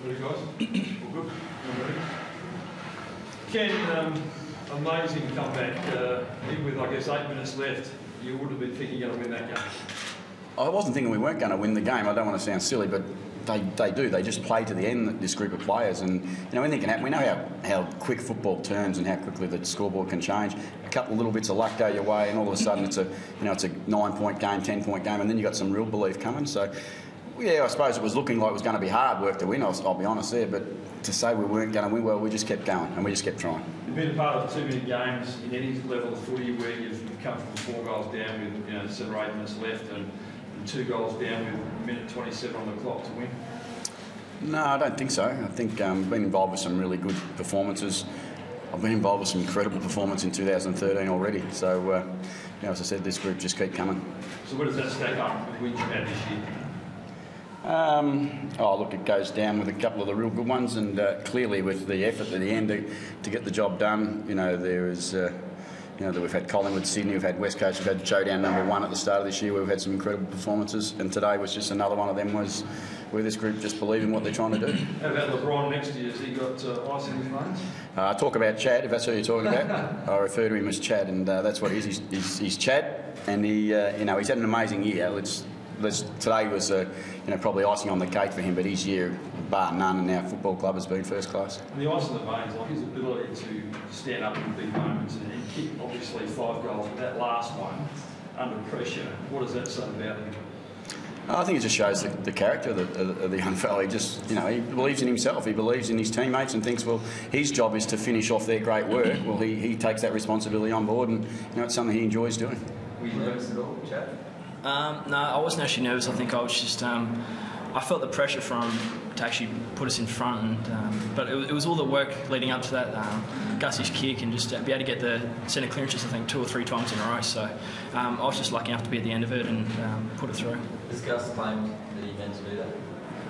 Ready, guys? All good? All ready? Ken, amazing comeback. Even with, I guess, 8 minutes left, you would have been thinking you're going to win that game. I wasn't thinking we weren't going to win the game. I don't want to sound silly, but they do. They just play to the end, this group of players. And, you know, anything can happen. We know how quick football turns and how quickly the scoreboard can change. A couple of little bits of luck go your way, and all of a sudden it's a 9-point game, 10-point game, and then you've got some real belief coming. So, yeah, I suppose it was looking like it was going to be hard work to win, I'll be honest there, but to say we weren't going to win, well, we just kept going and we just kept trying. You've been a part of too many games in any level of footy where you've come from 4 goals down with 7 or 8 minutes left and 2 goals down with a minute 27 on the clock to win. No, I don't think so. I think I've been involved with some really good performances. I've been involved with some incredible performance in 2013 already. So, as I said, this group just keep coming. So where does that stack up with wins you've had this year? Look, it goes down with a couple of the real good ones, and clearly with the effort at the end to get the job done. There is, that we've had Collingwood, Sydney, we've had West Coast, we've had Showdown #1 at the start of this year, where we've had some incredible performances, and today was just another one of them, was where this group just believe in what they're trying to do. How about LeBron next year? Has he got ice in his veins? Talk about Chad, if that's who you're talking about. I refer to him as Chad, and that's what he is. He's Chad, and he, he's had an amazing year. Today was, probably icing on the cake for him, but his year, bar none, in our football club has been first class. And the ice in the veins, like his ability to stand up in big moments and kick, obviously 5 goals, but that last one, under pressure, what does that say about him? I think it just shows the character of the young fellow. He just, he believes in himself, he believes in his teammates and thinks, well, his job is to finish off their great work. Well, he takes that responsibility on board, and it's something he enjoys doing. Were you nervous at all, Chad? No, I wasn't actually nervous. I think I was just, I felt the pressure to actually put us in front, but it was all the work leading up to that, Gussie's kick, and just be able to get the centre clearances, I think, 2 or 3 times in a row. So I was just lucky enough to be at the end of it and put it through. Has Gus claimed that he meant to do that?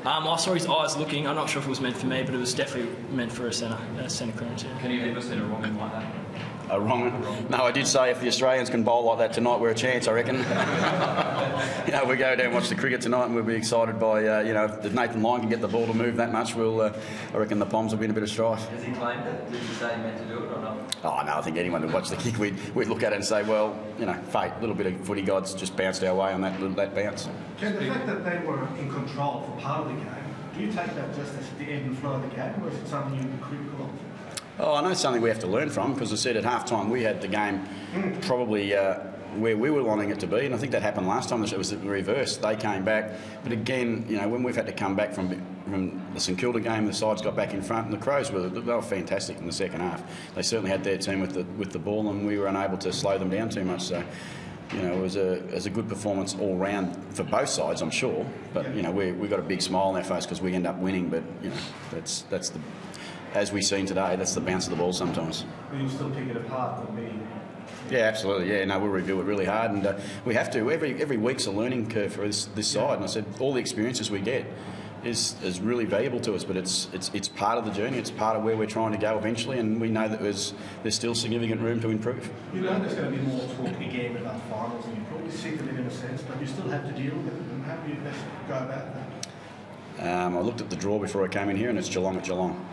I saw his eyes looking. I'm not sure if it was meant for me, but it was definitely meant for a centre clearance. Yeah. Can you ever send a wrong one like that? A wrong? No, I did say if the Australians can bowl like that tonight, we're a chance, I reckon. We go down and watch the cricket tonight, and we'll be excited by, if Nathan Lyon can get the ball to move that much, I reckon the Poms will be in a bit of strife. Has he claimed it? Did he say he meant to do it or not? Oh, no, I think anyone who watched the kick, we'd look at it and say, well, fate, a little bit of footy gods just bounced our way on that bounce. Ken, the fact that they were in control for part of the game, do you take that just as the ebb and flow of the game, or is it something you'd be critical of? Oh, I know it's something we have to learn from, because I said at half-time we had the game probably where we were wanting it to be, and I think that happened last time. It was the reverse. They came back, but again, when we've had to come back from the St Kilda game, the sides got back in front, and the Crows they were fantastic in the second half. They certainly had their team with the ball, and we were unable to slow them down too much. So, it was a good performance all round for both sides, I'm sure. But we got a big smile on our face because we end up winning. But that's the, as we've seen today, that's the bounce of the ball sometimes. But you still pick it apart and be. Yeah, absolutely. Yeah, no, we'll review it really hard, and we have to. Every week's a learning curve for this side, and I said all the experiences we get is really valuable to us. But it's part of the journey. It's part of where we're trying to go eventually, and we know that there's still significant room to improve. You know, there's going to be more talk again about finals, and you're probably sick of it in a sense, but you still have to deal with it. And how do you best go about that? I looked at the draw before I came in here, and it's Geelong at Geelong.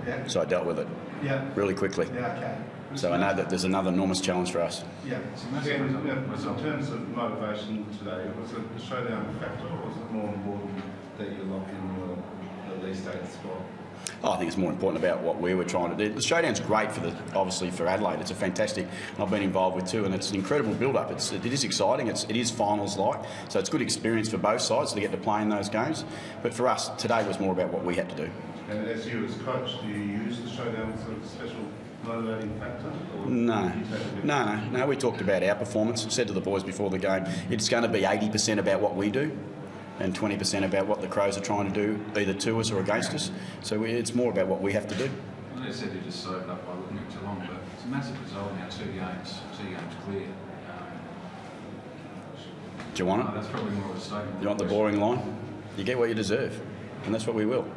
Yeah. So I dealt with it. Yeah. Really quickly. Yeah. Okay. So I know that there's another enormous challenge for us. Yeah. In terms of motivation today, was it a showdown factor, or was it more important that you lock in your at least 8th spot? I think it's more important about what we were trying to do. The showdown's great obviously for Adelaide. It's a fantastic, and I've been involved with too, and it's an incredible build-up. It is exciting. It is finals-like, so it's good experience for both sides to get to play in those games. But for us, today was more about what we had to do. And as you as coach, do you use the showdown as a special motivating factor? No. We talked about our performance. Said to the boys before the game, it's going to be 80% about what we do and 20% about what the Crows are trying to do, either to us or against us. So it's more about what we have to do. Well, they said you just soaked up by looking at Geelong, but it's a massive result now, 2 games clear. Do you want it? That's probably more of a statement. You want the boring line? You get what you deserve, and that's what we will.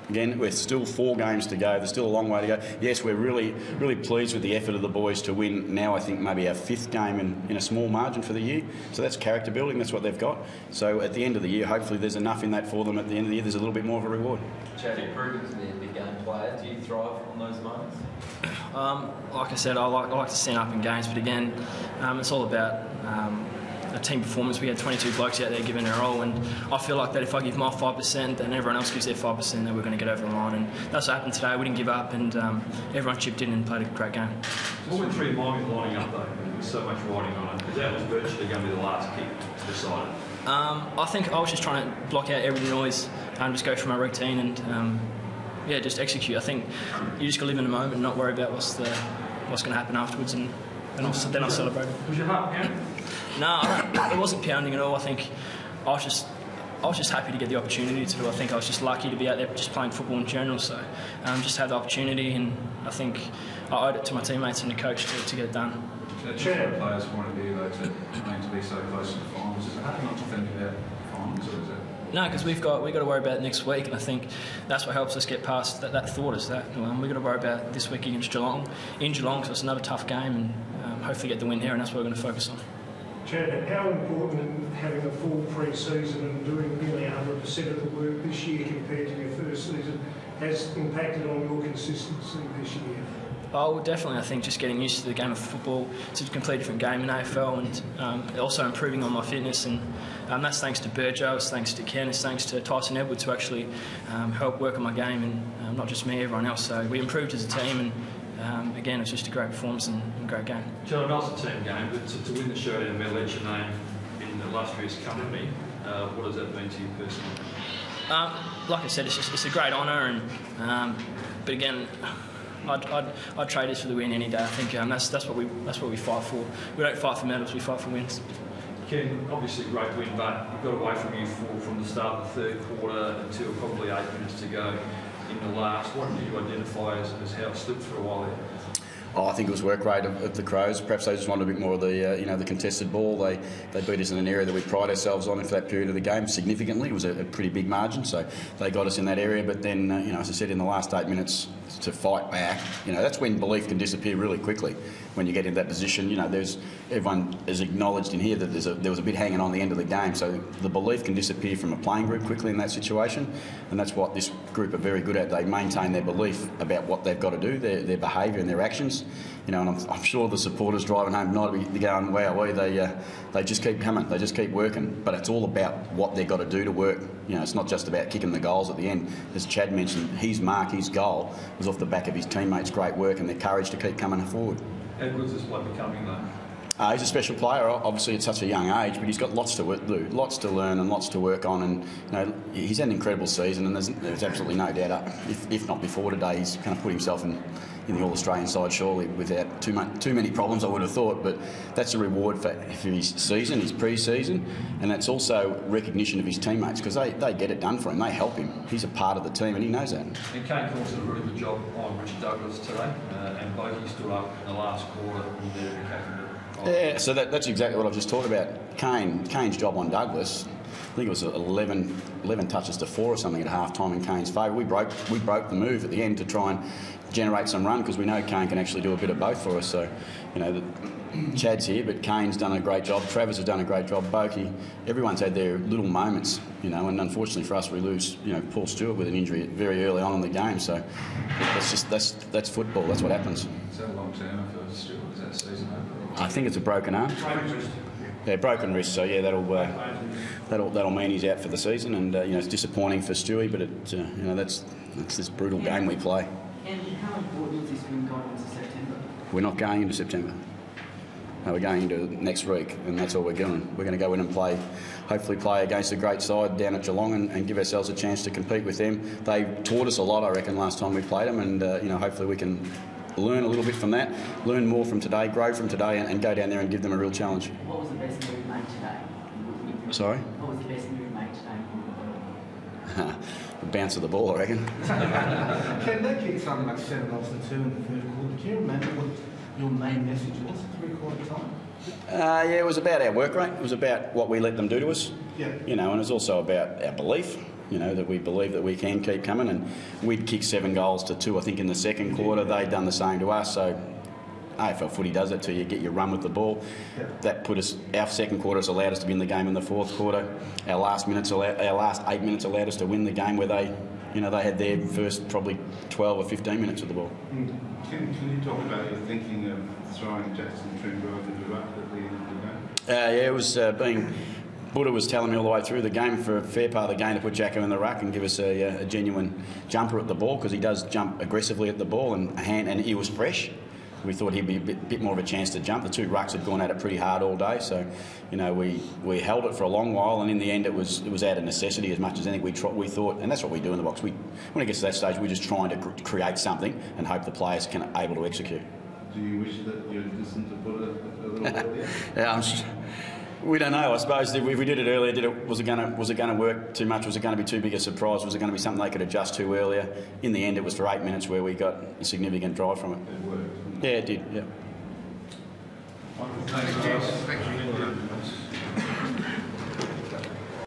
Again, we're still 4 games to go. There's still a long way to go. Yes, we're really pleased with the effort of the boys to win now, I think, maybe our 5th game in a small margin for the year. So that's character building. That's what they've got. So at the end of the year, hopefully there's enough in that for them. At the end of the year, there's a little bit more of a reward. Chad, you're proving to be a big game player. Do you thrive on those moments? Like I said, I like to stand up in games, but again, it's all about a team performance. We had 22 blokes out there giving their all, and I feel like that if I give my 5%, then everyone else gives their 5%, then we're going to get over the line. And that's what happened today. We didn't give up, and everyone chipped in and played a great game. What went through your mind with lining up though? With so much riding on it, because that was virtually going to be the last kick to decide it. I think I was just trying to block out every noise and just go through my routine and yeah, just execute. I think you just got to live in the moment and not worry about what's going to happen afterwards, and then I'll celebrate it. Was your heart pounding? No, it wasn't pounding at all. I think I was just happy to get the opportunity to do. I think I was just lucky to be out there just playing football in general. So just have the opportunity, and I think I owed it to my teammates and the coach to get it done. Just from a player's point of view, though, to be so close to the finals, is it hard not to think about finals, or is it? No, because we've got to worry about next week, and I think that's what helps us get past that thought. Is that we've got to worry about this week against Geelong in Geelong, so it's another tough game, and hopefully get the win there, and that's what we're going to focus on. Chad, how important in having a full pre-season and doing nearly 100% of the work this year compared to your first season has impacted on your consistency this year? Oh, definitely. I think just getting used to the game of football. It's a completely different game in AFL, and also improving on my fitness. And that's thanks to Burjo, it's thanks to Ken, it's thanks to Tyson Edwards, who actually helped work on my game, and not just me, everyone else. So we improved as a team, and again, it's just a great performance and a great game. John, I know it's a team game, but to win the showdown medal, your name in the last year's company, what does that mean to you personally? Like I said, it's a great honour, and but again, I'd trade this for the win any day. I think that's what we fight for. We don't fight for medals, we fight for wins. Ken, obviously a great win, but you got away from you from the start of the third quarter until probably 8 minutes to go in the last. What did you identify as how it slipped for a while there? Oh, I think it was work rate of the Crows. Perhaps they just wanted a bit more of the the contested ball. They beat us in an area that we pride ourselves on for that period of the game significantly. It was a pretty big margin, so they got us in that area. But then, as I said, in the last 8 minutes to fight back, that's when belief can disappear really quickly. When you get in that position, everyone has acknowledged in here that there was a bit hanging on the end of the game. So the belief can disappear from a playing group quickly in that situation, and that's what this group are very good at. They maintain their belief about what they've got to do, their behaviour and their actions. And I'm sure the supporters driving home tonight will be going, wow, they just keep coming, they just keep working. But it's all about what they've got to do to work. It's not just about kicking the goals at the end. As Chad mentioned, his mark, his goal was off the back of his teammates' great work and their courage to keep coming forward. How good is this bloke becoming though? He's a special player, obviously at such a young age, but he's got lots to do, lots to learn and lots to work on. And he's had an incredible season, and there's absolutely no doubt, if not before today, he's kind of put himself in the All-Australian side, surely, without too many problems, I would have thought. But that's a reward for his season, his pre-season, and that's also recognition of his teammates, because they get it done for him, they help him. He's a part of the team, and he knows that. And Kane Corns did a really good job on Richard Douglas today, and Boakey stood up in the last quarter and there and captained it. Yeah, so that's exactly what I've just talked about. Kane's job on Douglas, I think it was 11 touches to 4 or something at half-time in Kane's favour. We broke the move at the end to try and generate some run, because we know Kane can actually do a bit of both for us. So, Chad's here, but Kane's done a great job. Travers has done a great job. Boakey, everyone's had their little moments, and unfortunately for us, we lose, Paul Stewart with an injury very early on in the game. So that's football. That's what happens. Is that a long term for Stewart? Is that season over? I think it's a broken arm. Yeah, broken wrist. So yeah, that'll mean he's out for the season, and it's disappointing for Stewie, but that's this brutal game we play. And how important is this win going into September? We're not going into September. No, we're going into next week, and that's all we're doing. We're going to go in and hopefully play against a great side down at Geelong and give ourselves a chance to compete with them. They taught us a lot, I reckon, last time we played them, and hopefully we can learn a little bit from that, learn more from today, grow from today, and go down there and give them a real challenge. What was the best move made today? Sorry? What was the best move made today? The bounce of the ball, I reckon. Can they kick something like 7 goals to 2 in the third quarter? Do you remember what your main message was at 3/4 time? Yeah, it was about our work rate. It was about what we let them do to us. Yeah. And it was also about our belief. you know, that we believe that we can keep coming. And we'd kicked 7 goals to 2, I think, in the second quarter. They'd done the same to us. So AFL footy does it to you, get your run with the ball. That put us. Our second quarter has allowed us to win the game in the fourth quarter. Our last 8 minutes allowed us to win the game where they, you know, they had their first probably 12 or 15 minutes with the ball. Can you talk about your thinking of throwing Jackson Trimgrove into the ruck at the end of the game? Yeah, it was Buddha was telling me all the way through the game for a fair part of the game to put Jacko in the ruck and give us a genuine jumper at the ball, because he does jump aggressively at the ball, and he was fresh. We thought he'd be a bit more of a chance to jump. The 2 rucks had gone at it pretty hard all day, so you know we held it for a long while, and in the end it was out of necessity as much as anything. We thought, and that's what we do in the box. When it gets to that stage, we're just trying to create something and hope the players can able to execute. Do you wish that you'd listened to Buddha a little earlier? Yeah, we don't know. I suppose if we did it earlier, was it going to work too much? Was it going to be too big a surprise? Was it going to be something they could adjust to earlier? In the end, it was for 8 minutes where we got a significant drive from it. It worked. Yeah, it did. Yeah. Thank you.